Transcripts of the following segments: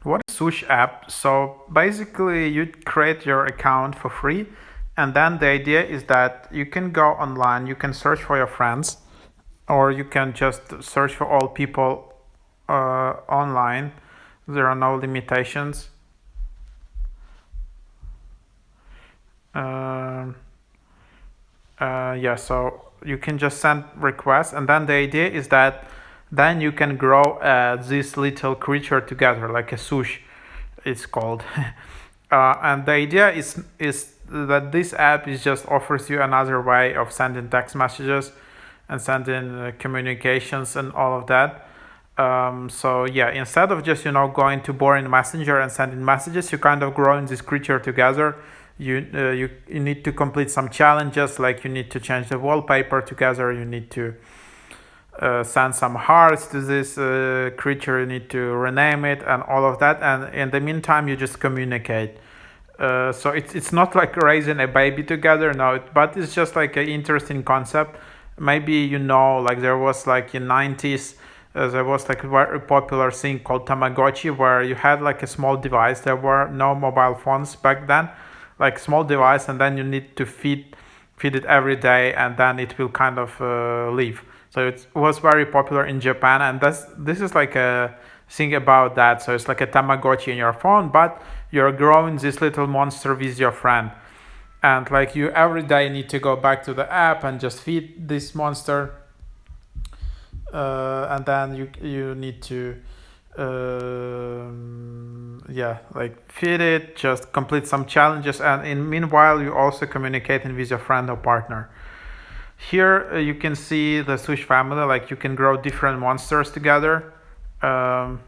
What is Sush app? So basically, you create your account for free, and then the idea is that you can go online, you can search for your friends, or you can just search for all people online. There are no limitations. Um yeah, so you can just send requests, and then the idea is that then you can grow this little creature together, like a sush, it's called. And the idea is that this app is just offers you another way of sending text messages and sending communications and all of that. So yeah, instead of just going to boring messenger and sending messages, you kind of growing this creature together. You need to complete some challenges, like you need to change the wallpaper together. You need to send some hearts to this creature. You need to rename it and all of that. And in the meantime, you just communicate. So it's not like raising a baby together, no. But it's just like an interesting concept. Maybe like there was like in 90s. There was like a very popular thing called Tamagotchi, where you had like a small device. There were no mobile phones back then, like small device, and then you need to feed it every day, and then it will kind of leave. So it was very popular in Japan, and this is like a thing about that. So it's like a Tamagotchi in your phone, but you're growing this little monster with your friend, and like you every day need to go back to the app and just feed this monster, and then you need to like feed it, just complete some challenges, and in meanwhile you also communicating with your friend or partner. Here you can see the Sush family, like you can grow different monsters together. um,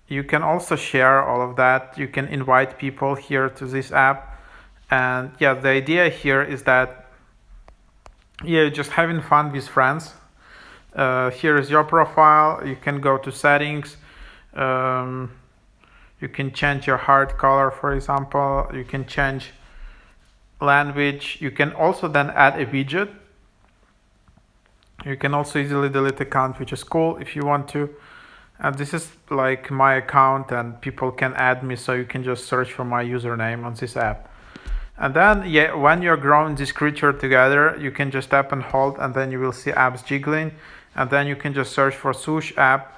you can also share all of that. You can invite people here to this app, and yeah, the idea here is that you're just having fun with friends. Here is your profile. You can go to settings. um, you can change your heart color, for example. You can change language. You can also then add a widget. You can also easily delete account, which is cool if you want to. And this is like my account, and people can add me, so you can just search for my username on this app. And then yeah, when you're growing this creature together, you can just tap and hold, and then you will see apps jiggling, and then you can just search for Sush app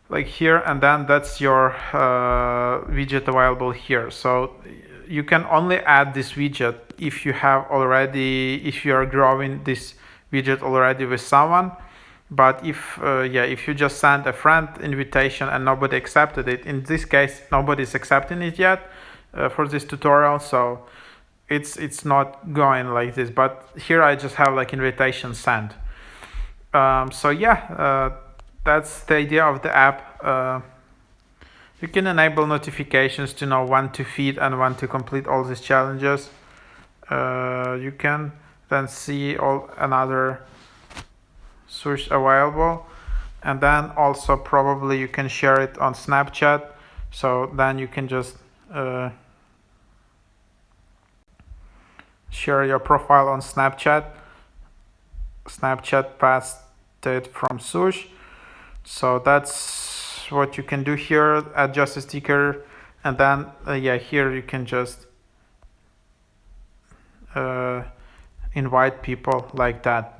like here, and then that's your widget available here. So you can only add this widget if you are growing this widget already with someone. But if you just send a friend invitation and nobody accepted it, in this case nobody's accepting it yet for this tutorial, so it's not going like this. But here I just have like invitation sent. So yeah, that's the idea of the app. You can enable notifications to know when to feed and when to complete all these challenges. You can then see all another source available, and then also probably you can share it on Snapchat. So then you can just share your profile on Snapchat. Snapchat passed it from Sush. So that's what you can do here. Add just a sticker, and then here you can just invite people like that.